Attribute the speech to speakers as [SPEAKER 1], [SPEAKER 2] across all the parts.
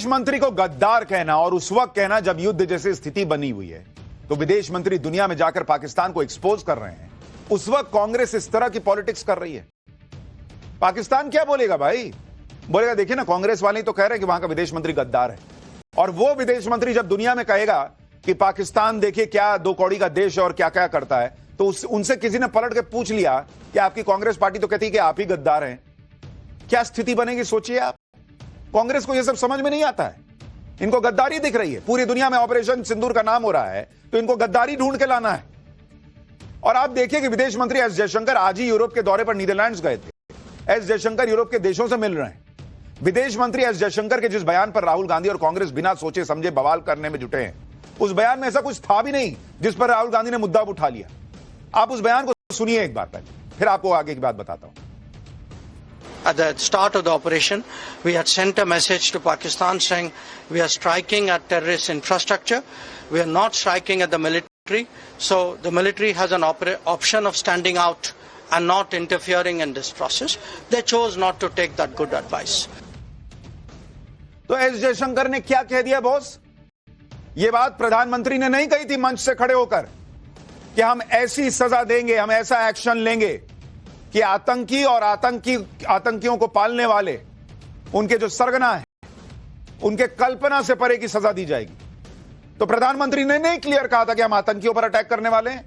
[SPEAKER 1] विदेश मंत्री को गद्दार कहना और उस वक्त कहना जब युद्ध जैसी स्थिति बनी हुई है, तो विदेश मंत्री दुनिया में जाकर पाकिस्तान को एक्सपोज कर रहे हैं, उस वक्त कांग्रेस इस तरह की पॉलिटिक्स कर रही है। पाकिस्तान क्या बोलेगा भाई? बोलेगा देखिए ना, कांग्रेस वाले तो कह रहे हैं कि वहां का विदेश मंत्री गद्दार है। और वो विदेश मंत्री जब दुनिया में कहेगा कि पाकिस्तान देखिए क्या दो कौड़ी का देश है और क्या क्या करता है, तो उनसे किसी ने पलट के पूछ लिया कि आपकी कांग्रेस पार्टी तो कहती है कि आप ही गद्दार हैं, क्या स्थिति बनेगी सोचिए आप। कांग्रेस को यह सब समझ में नहीं आता है, इनको गद्दारी दिख रही है। पूरी दुनिया में ऑपरेशन सिंदूर का नाम हो रहा है, तो इनको गद्दारी ढूंढ के लाना है। और आप देखिए कि विदेश मंत्री एस जयशंकर आज ही यूरोप के दौरे पर नीदरलैंड्स गए थे। एस जयशंकर यूरोप के देशों से मिल रहे हैं। विदेश मंत्री एस जयशंकर के जिस बयान पर राहुल गांधी और कांग्रेस बिना सोचे समझे बवाल करने में जुटे हैं, उस बयान में ऐसा कुछ था भी नहीं जिस पर राहुल गांधी ने मुद्दा उठा लिया। आप उस बयान को सुनिए एक बार पहले, फिर आपको आगे की बात बताता हूं।
[SPEAKER 2] At the start of the operation, we had sent a message to Pakistan saying we are striking at terrorist infrastructure. We are not striking at the military. So the military has an option of standing out and not interfering in this process. They chose not to take that good advice.
[SPEAKER 1] तो S Jaishankar ने क्या कह दिया boss? ये बात प्रधानमंत्री ने नहीं कही थी मंच से खड़े होकर कि हम ऐसी सजा देंगे, हम ऐसा एक्शन लेंगे कि आतंकी और आतंकियों को पालने वाले, उनके जो सरगना है, उनके कल्पना से परे की सजा दी जाएगी। तो प्रधानमंत्री ने नहीं क्लियर कहा था कि हम आतंकियों पर अटैक करने वाले हैं।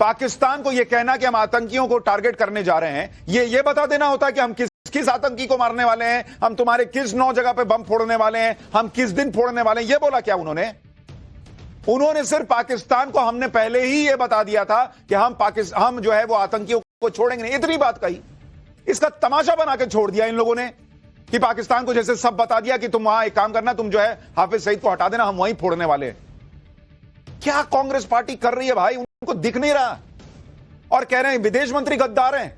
[SPEAKER 1] पाकिस्तान को यह कहना कि हम आतंकियों को टारगेट करने जा रहे हैं, ये बता देना होता है कि हम किस आतंकी को मारने वाले हैं, हम तुम्हारे किस 9 जगह पे बम फोड़ने वाले हैं, हम किस दिन फोड़ने वाले हैं। यह बोला क्या उन्होंने सिर्फ पाकिस्तान को हमने पहले ही यह बता दिया था कि हम जो है वो आतंकियों को छोड़ेंगे नहीं, इतनी बात कही। इसका तमाशा बना के छोड़ दिया इन लोगों ने कि पाकिस्तान को जैसे सब बता दिया कि तुम वहां एक काम करना, तुम जो है हाफिज सईद को हटा देना, हम वहीं फोड़ने वाले हैं। क्या कांग्रेस पार्टी कर रही है भाई? उनको दिख नहीं रहा और कह रहे हैं विदेश मंत्री गद्दार हैं।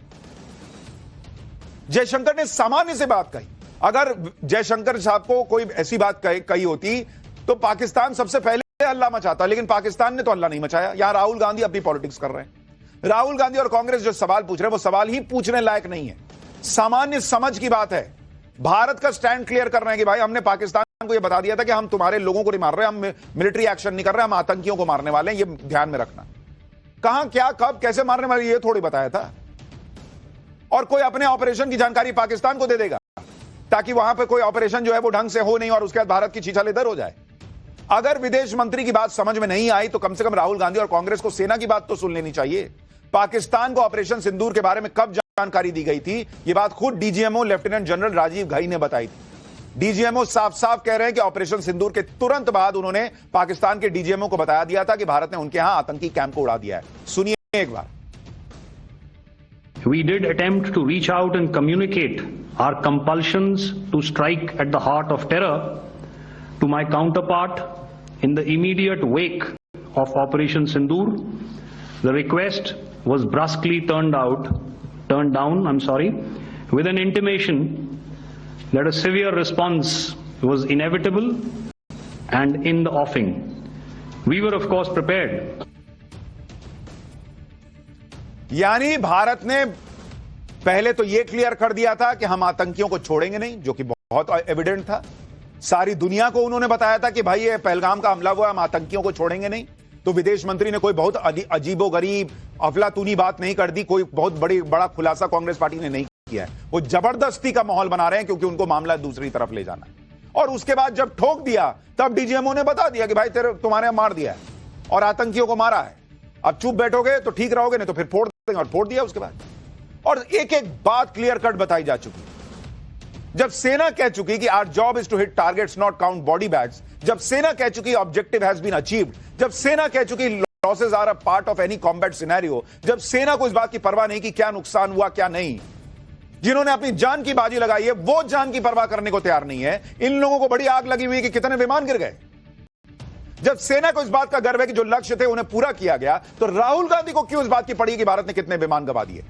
[SPEAKER 1] जयशंकर ने सामान्य से बात कही। अगर जयशंकर साहब को कोई ऐसी बात कही होती तो पाकिस्तान सबसे पहले हल्ला मचाता, लेकिन पाकिस्तान ने तो हल्ला नहीं मचाया। यहां राहुल गांधी अपनी पॉलिटिक्स कर रहे हैं। राहुल गांधी और कांग्रेस जो सवाल पूछ रहे हैं वो सवाल ही पूछने लायक नहीं है, सामान्य समझ की बात है। भारत का स्टैंड क्लियर कर रहे हैं कि भाई हमने पाकिस्तान को यह बता दिया था कि हम तुम्हारे लोगों को नहीं मार रहे, हम मिलिट्री एक्शन नहीं कर रहे, हम आतंकियों को मारने वाले हैं, ये ध्यान में रखना। कहां, क्या, कब, कैसे मारने वाले ये थोड़ी बताया था। और कोई अपने ऑपरेशन की जानकारी पाकिस्तान को दे देगा ताकि वहां पर कोई ऑपरेशन जो है वो ढंग से हो नहीं और उसके बाद भारत की छीछा इधर हो जाए। अगर विदेश मंत्री की बात समझ में नहीं आई तो कम से कम राहुल गांधी और कांग्रेस को सेना की बात तो सुन लेनी चाहिए। पाकिस्तान को ऑपरेशन सिंदूर के बारे में कब जानकारी दी गई थी, यह बात खुद DGMO lieutenant general Rajiv Ghai ने बताई थी। डीजीएमओ साफ साफ कह रहे हैं कि ऑपरेशन सिंदूर के तुरंत बाद उन्होंने पाकिस्तान के डीजीएमओ को बता दिया था कि भारत ने उनके यहां आतंकी कैंप को उड़ा दिया है। सुनिए एक बार।
[SPEAKER 3] We did attempt to reach out and communicate our compulsions to strike at the heart of terror to my counterpart in the immediate wake of Operation Sindoor. The request was brusquely turned down, with an intimation that a severe response was inevitable and in the offing. We were of course prepared.
[SPEAKER 1] यानी भारत ने पहले तो यह clear कर दिया था कि हम आतंकियों को छोड़ेंगे नहीं, जो कि बहुत एविडेंट था। सारी दुनिया को उन्होंने बताया था कि भाई ये पहलगाम का हमला हुआ, हम आतंकियों को छोड़ेंगे नहीं। तो विदेश मंत्री ने कोई बहुत अजीबोगरीब अफलातूनी बात नहीं कर दी, कोई बहुत बड़ा खुलासा कांग्रेस पार्टी ने नहीं किया है। वो जबरदस्ती का माहौल बना रहे हैं क्योंकि उनको मामला दूसरी तरफ ले जाना है। और उसके बाद जब ठोक दिया तब डीजीएमओ ने बता दिया कि भाई तुम्हारे मार दिया है और आतंकियों को मारा है। अब चुप बैठोगे तो ठीक रहोगे, नहीं तो फिर फोड़ देंगे, और फोड़ दिया उसके बाद। और एक एक बात क्लियर कट बताई जा चुकी। जब सेना कह चुकी कि our job is to hit targets not count body bags, जब सेना कह चुकी ऑब्जेक्टिव हैज बीन अचीव्ड, जब सेना कह चुकी losses are a part of any combat scenario, जब सेना को इस बात की परवाह नहीं कि क्या नुकसान हुआ क्या नहीं, जिन्होंने अपनी जान की बाजी लगाई है वो जान की परवाह करने को तैयार नहीं है। इन लोगों को बड़ी आग लगी हुई है कि कितने विमान गिर गए। जब सेना को इस बात का गर्व है कि जो लक्ष्य थे उन्हें पूरा किया गया, तो राहुल गांधी को क्यों इस बात की पड़ी कि भारत ने कितने विमान गवा दिए?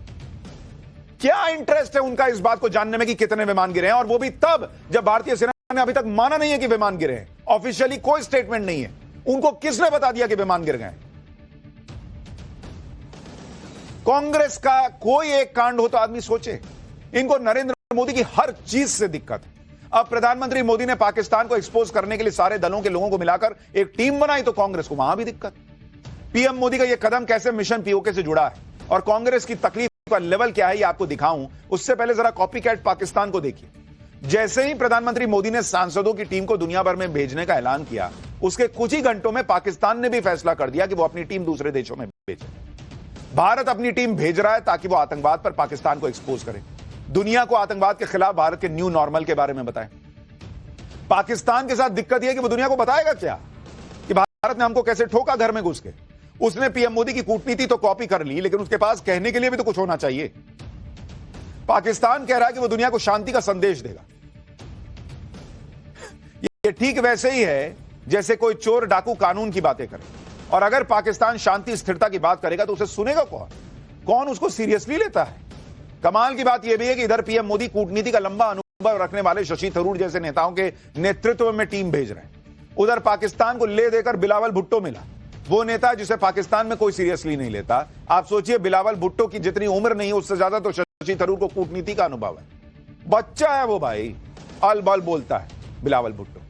[SPEAKER 1] क्या इंटरेस्ट है उनका इस बात को जानने में कि कितने विमान गिरे हैं, और वो भी तब जब भारतीय सेना ने अभी तक माना नहीं है कि विमान गिरे हैं। ऑफिशियली कोई स्टेटमेंट नहीं है। उनको किसने बता दिया कि विमान गिर गए? कांग्रेस का कोई एक कांड हो तो आदमी सोचे। इनको नरेंद्र मोदी की हर चीज से दिक्कत है। अब प्रधानमंत्री मोदी ने पाकिस्तान को एक्सपोज करने के लिए सारे दलों के लोगों को मिलाकर एक टीम बनाई, तो कांग्रेस को वहां भी दिक्कत। पीएम मोदी का यह कदम कैसे मिशन पीओके से जुड़ा है और कांग्रेस की तकलीफ का लेवल क्या है, ये आपको दिखाऊं उससे पहले जरा कॉपी कैट पाकिस्तान को देखिए। जैसे ही प्रधानमंत्री मोदी ने सांसदों की टीम को दुनिया भर में भेजने का ऐलान किया, उसके कुछ ही घंटों में पाकिस्तान ने भी फैसला कर दिया कि वो अपनी टीम दूसरे देशों में भेजे। भारत अपनी टीम भेज रहा है ताकि वो आतंकवाद पर पाकिस्तान को एक्सपोज करे, दुनिया को आतंकवाद के खिलाफ भारत के न्यू नॉर्मल के बारे में बताए। पाकिस्तान के साथ दिक्कत यह है कि वो दुनिया को बताएगा क्या कि भारत ने हमको कैसे ठोका घर में घुस के। उसने पीएम मोदी की कूटनीति तो कॉपी कर ली, लेकिन उसके पास कहने के लिए भी तो कुछ होना चाहिए। पाकिस्तान कह रहा है कि वो दुनिया को शांति का संदेश देगा। ये ठीक वैसे ही है जैसे कोई चोर डाकू कानून की बातें करे, और अगर पाकिस्तान शांति स्थिरता की बात करेगा तो उसे सुनेगा कौन? कौन उसको सीरियसली लेता है? कमाल की बात यह भी है कि इधर पीएम मोदी कूटनीति का लंबा अनुभव रखने वाले शशि थरूर जैसे नेताओं के नेतृत्व में टीम भेज रहे हैं। उधर पाकिस्तान को ले देकर बिलावल भुट्टो मिला, वो नेता जिसे पाकिस्तान में कोई सीरियसली नहीं लेता। आप सोचिए, बिलावल भुट्टो की जितनी उम्र नहीं है उससे ज्यादा तो शशि थरूर को कूटनीति का अनुभव है। बच्चा है वो भाई, अल बल बोलता है बिलावल भुट्टो।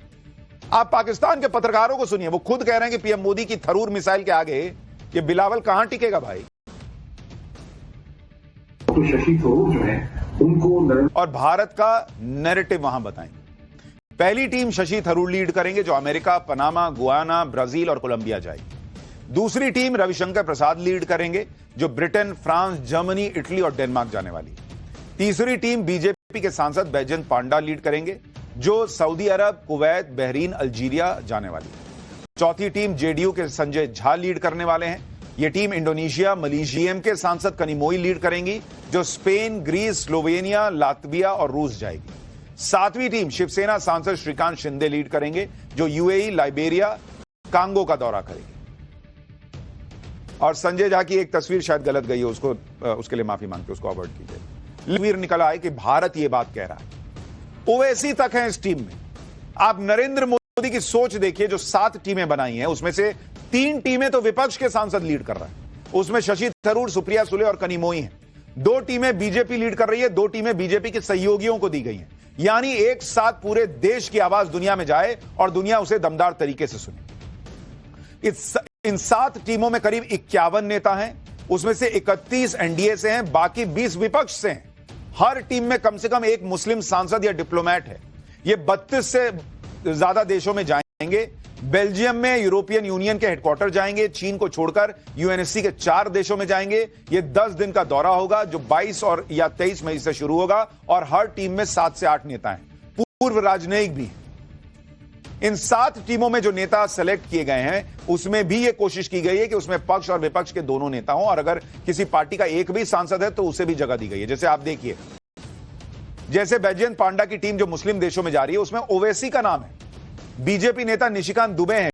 [SPEAKER 1] आप पाकिस्तान के पत्रकारों को सुनिए, वो खुद कह रहे हैं कि पीएम मोदी की थरूर मिसाइल के आगे ये बिलावल कहां टिकेगा भाई।
[SPEAKER 4] तो शशि थरूर जो है उनको
[SPEAKER 1] और भारत का नैरेटिव वहां बताएंगे। पहली टीम शशि थरूर लीड करेंगे जो अमेरिका, पनामा, गुयाना, ब्राजील और कोलंबिया जाएगी। दूसरी टीम रविशंकर प्रसाद लीड करेंगे जो ब्रिटेन, फ्रांस, जर्मनी, इटली और डेनमार्क जाने वाली है। तीसरी टीम बीजेपी के सांसद बैजयंत पांडा लीड करेंगे जो सऊदी अरब, कुवैत, बहरीन, अल्जीरिया जाने वाली है। चौथी टीम जेडीयू के संजय झा लीड करने वाले हैं। यह टीम इंडोनेशिया, मलेशियम के सांसद कनिमोई लीड करेंगी जो स्पेन, ग्रीस, स्लोवेनिया, लातविया और रूस जाएगी। सातवीं टीम शिवसेना सांसद श्रीकांत शिंदे लीड करेंगे जो यूएई, लाइबेरिया, कांगो का दौरा करेंगे। और संजय झा की एक तस्वीर शायद गलत गई है, उसके लिए माफी मांगते, उसको अवॉइड कीजिए। तस्वीर निकला है कि भारत ये बात कह रहा है। ओवैसी तक है इस टीम में। आप नरेंद्र मोदी की सोच देखिए, जो 7 टीमें बनाई हैं उसमें से 3 टीमें तो विपक्ष के सांसद लीड कर रहा है। उसमें शशि थरूर, सुप्रिया सुले और कनिमोई हैं। 2 टीमें बीजेपी लीड कर रही है, 2 टीमें बीजेपी के सहयोगियों को दी गई हैं। यानी एक साथ पूरे देश की आवाज दुनिया में जाए और दुनिया उसे दमदार तरीके से सुने। इन 7 टीमों में करीब 51 नेता हैं, उसमें से 31 एनडीए से हैं, बाकी 20 विपक्ष से हैं। हर टीम में कम से कम एक मुस्लिम सांसद या डिप्लोमेट है। ये 32 से ज्यादा देशों में जाएंगे। बेल्जियम में यूरोपियन यूनियन के हेडक्वार्टर जाएंगे। चीन को छोड़कर यूएनएससी के 4 देशों में जाएंगे। ये 10 दिन का दौरा होगा जो 22 और या 23 मई से शुरू होगा, और हर टीम में 7 से 8 नेता हैं, पूर्व राजनयिक भी हैं। इन 7 टीमों में जो नेता सेलेक्ट किए गए हैं उसमें भी यह कोशिश की गई है कि उसमें पक्ष और विपक्ष के दोनों नेता हों, और अगर किसी पार्टी का एक भी सांसद है तो उसे भी जगह दी गई है। जैसे आप देखिए, जैसे बैजयंत पांडा की टीम जो मुस्लिम देशों में जा रही है उसमें ओवैसी का नाम है। बीजेपी नेता निशिकांत दुबे हैं